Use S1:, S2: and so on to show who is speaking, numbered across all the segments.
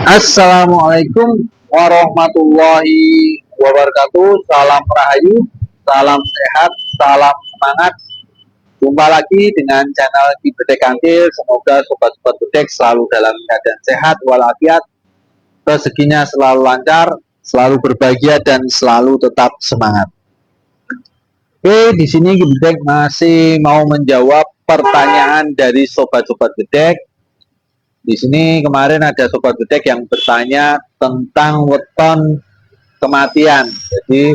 S1: Assalamualaikum warahmatullahi wabarakatuh. Salam rahayu, salam sehat, salam semangat. Jumpa lagi dengan channel Kibedek Kantil. Semoga sobat-sobat bedek selalu dalam keadaan sehat walafiat, rezekinya selalu lancar, selalu berbahagia dan selalu tetap semangat. Oke, di sini Kibedek masih mau menjawab pertanyaan dari sobat-sobat bedek. Di sini kemarin ada sobat bedek yang bertanya tentang weton kematian. Jadi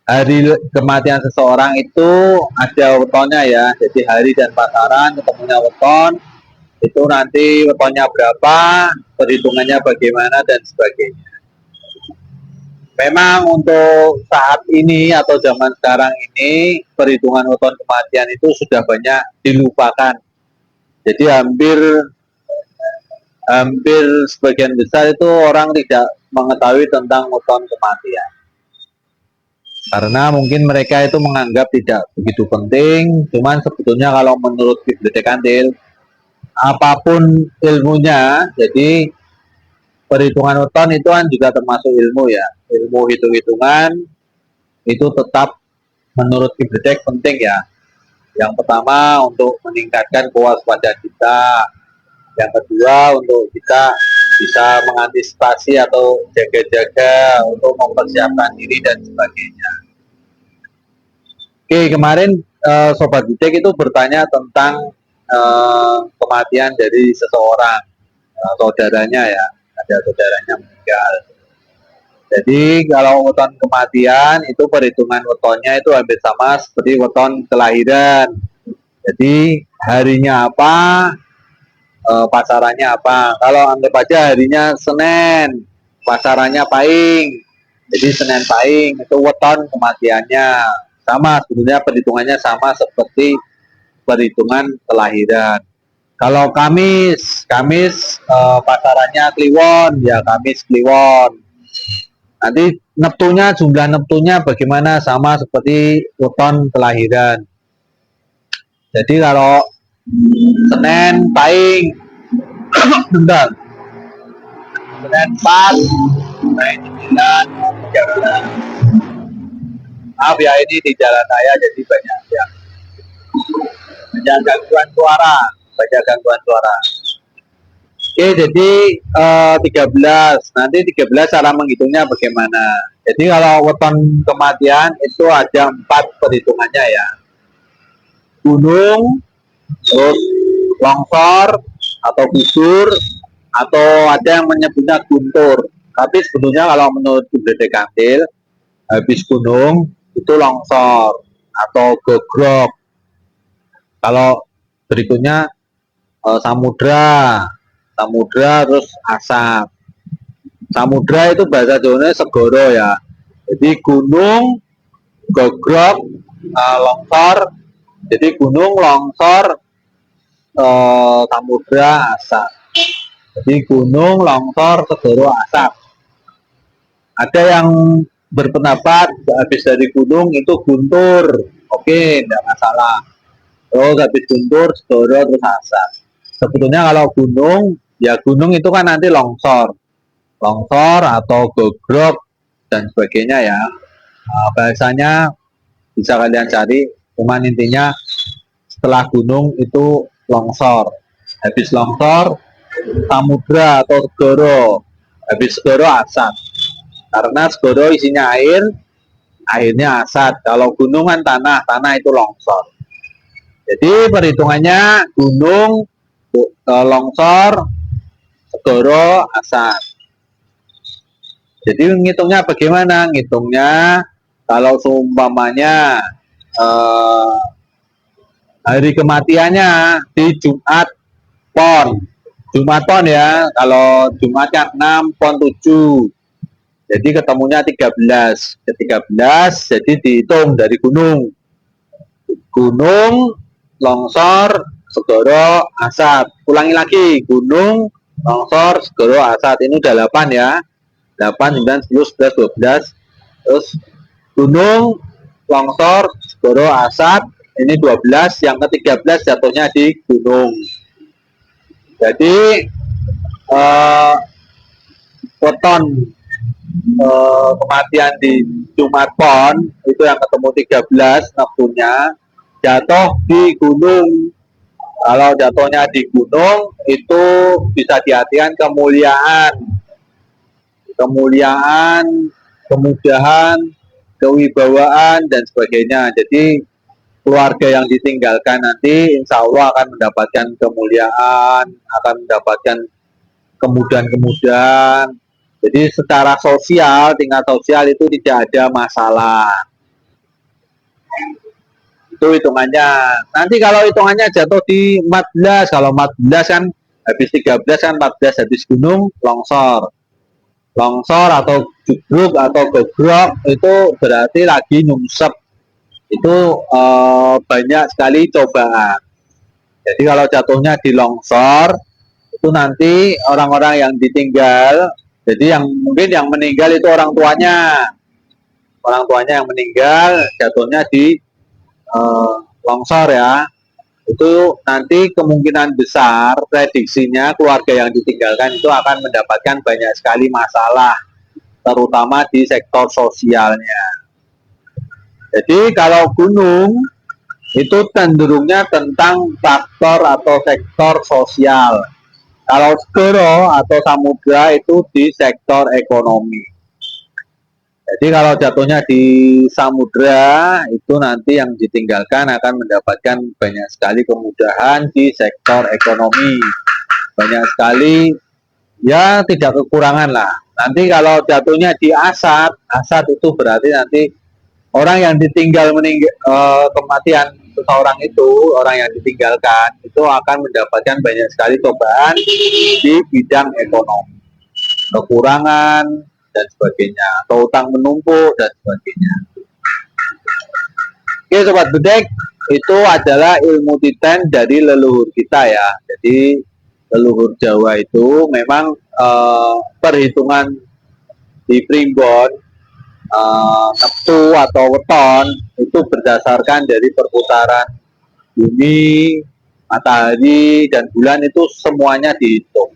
S1: hari kematian seseorang itu ada wetonnya ya. Jadi hari dan pasaran ketemunya weton itu nanti wetonnya berapa, perhitungannya bagaimana dan sebagainya. Memang untuk saat ini atau zaman sekarang ini perhitungan weton kematian itu sudah banyak dilupakan. Jadi hampir hampir sebagian besar itu orang tidak mengetahui tentang weton kematian. Karena mungkin mereka itu menganggap tidak begitu penting, cuman sebetulnya kalau menurut Bibliotek Kantil, apapun ilmunya, jadi perhitungan weton itu kan juga termasuk ilmu ya. Ilmu hitung-hitungan itu tetap menurut Bibliotek penting ya. Yang pertama untuk meningkatkan kewaspadaan kita, yang kedua untuk kita bisa mengantisipasi atau jaga-jaga untuk mempersiapkan diri dan sebagainya. Oke, kemarin Sobat Bidek itu bertanya tentang kematian dari seseorang, saudaranya ya, ada saudaranya meninggal. Jadi kalau weton kematian itu perhitungan wetonnya itu hampir sama seperti weton kelahiran. Jadi harinya apa, pasarannya apa. Kalau anggap aja harinya Senin, pasarannya Pahing. Jadi Senin Pahing itu weton kematiannya. Sama sebenarnya perhitungannya sama seperti perhitungan kelahiran. Kalau Kamis pasarannya Kliwon, ya Kamis Kliwon. Nanti neptunya, jumlah neptunya bagaimana, sama seperti weton kelahiran. Jadi kalau Senin Pahing, bentar, Senin 4, Pahing 9, 13. Maaf ya, ini di jalan raya jadi banyak ya, banyak gangguan suara, banyak gangguan suara. Oke, jadi 13. Nanti 13 cara menghitungnya bagaimana? Jadi kalau weton kematian itu ada 4 perhitungannya ya. Gunung, terus longsor atau gusur, atau ada yang menyebutnya guntur. Tapi sebetulnya kalau menurut Bibliotek Kantil, habis gunung itu longsor atau gogrok. Kalau berikutnya samudra, samudra terus asap. Samudra itu bahasa Jawanya segoro ya. Jadi gunung, gogrok, longsor. Jadi gunung, longsor, samudra, asap. Jadi gunung, longsor, segoro, asap. Ada yang berpendapat habis dari gunung itu guntur. Oke, tidak masalah. Terus habis guntur, segoro, terus asap. Sebetulnya kalau gunung, ya gunung itu kan nanti longsor. Longsor atau gogrok dan sebagainya ya. Bahasanya bisa kalian cari, cuman intinya setelah gunung itu longsor. Habis longsor, samudra atau segoro. Habis segoro asap. Karena segoro isinya air, airnya asap. Kalau gunung kan tanah, tanah itu longsor. Jadi perhitungannya gunung, longsor, segoro, asap. Jadi ngitungnya bagaimana? Ngitungnya kalau seumpamanya hari kematiannya di Jumat Pon. Jumat Pon ya, kalau Jumatnya 6, Pon 7. Jadi ketemunya 13. Ke 13 jadi dihitung dari gunung. Gunung, longsor, segoro, asap. Ulangi lagi, gunung, longsor, segoro, asap. Ini udah 8 ya. 8, 9, 10, 11, 12. Terus gunung, longsor, segoro, asap. Ini 12. Yang ke-13 jatuhnya di gunung. Jadi weton kematian di Jumat Pon itu yang ketemu 13 Neptunya jatuh di gunung. Kalau jatuhnya di gunung itu bisa diartikan kemuliaan, kemudahan, kewibawaan dan sebagainya. Jadi keluarga yang ditinggalkan nanti insya Allah akan mendapatkan kemuliaan, akan mendapatkan kemudahan-kemudahan. Jadi secara sosial, tingkat sosial itu tidak ada masalah. Itu hitungannya. Nanti kalau hitungannya jatuh di 14, kalau 14 kan habis 13 kan 14 habis gunung longsor. Longsor atau jugruk atau gogrok itu berarti lagi nyungsep. Itu banyak sekali cobaan. Jadi kalau jatuhnya di longsor itu nanti orang-orang yang ditinggal, jadi yang mungkin yang meninggal itu orang tuanya yang meninggal jatuhnya di longsor ya, itu nanti kemungkinan besar prediksinya keluarga yang ditinggalkan itu akan mendapatkan banyak sekali masalah, terutama di sektor sosialnya. Jadi kalau gunung itu cenderungnya tentang faktor atau sektor sosial. Kalau segoro atau samudra itu di sektor ekonomi. Jadi kalau jatuhnya di samudra itu nanti yang ditinggalkan akan mendapatkan banyak sekali kemudahan di sektor ekonomi. Banyak sekali ya tidak kekurangan lah. Nanti kalau jatuhnya di asat, asat itu berarti nanti orang yang ditinggal kematian seseorang itu, orang yang ditinggalkan itu akan mendapatkan banyak sekali cobaan di bidang ekonomi, kekurangan dan sebagainya, atau utang menumpuk dan sebagainya. Oke sobat bedek, itu adalah ilmu titen dari leluhur kita ya. Jadi leluhur Jawa itu memang perhitungan di primbon Neptu atau weton itu berdasarkan dari perputaran bumi, matahari dan bulan itu semuanya dihitung.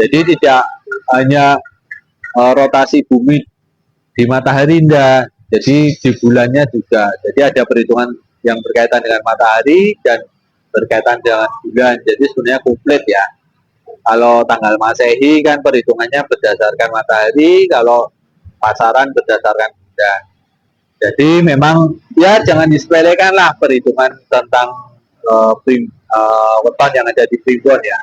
S1: Jadi tidak hanya rotasi bumi di matahari enggak, jadi di bulannya juga. Jadi ada perhitungan yang berkaitan dengan matahari dan berkaitan dengan bulan. Jadi sebenarnya komplit ya. Kalau tanggal Masehi kan perhitungannya berdasarkan matahari, kalau pasaran berdasarkan bulan. Jadi memang ya jangan disepelekan lah perhitungan tentang weton yang ada di primbon ya.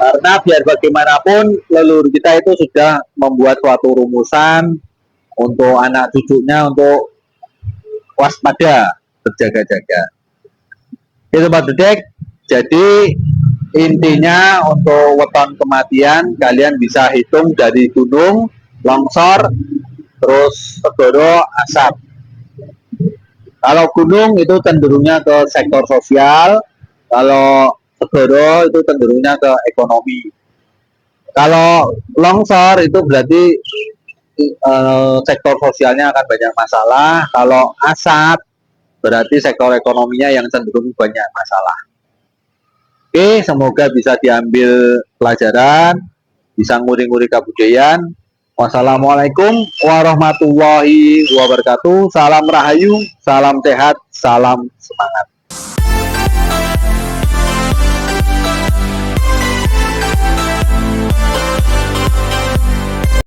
S1: Karena biar bagaimanapun leluhur kita itu sudah membuat suatu rumusan untuk anak cucunya untuk waspada, berjaga-jaga. Itu Pak Dedek. Jadi intinya untuk weton kematian kalian bisa hitung dari gunung, longsor, terus segoro, asap. Kalau gunung itu cenderungnya ke sektor sosial, kalau segoro itu cenderungnya ke ekonomi. Kalau longsor itu berarti sektor sosialnya akan banyak masalah. Kalau asap berarti sektor ekonominya yang cenderung banyak masalah. Oke, semoga bisa diambil pelajaran, bisa nguri-nguri kebudayaan. Wassalamualaikum warahmatullahi wabarakatuh. Salam rahayu, salam sehat, salam semangat.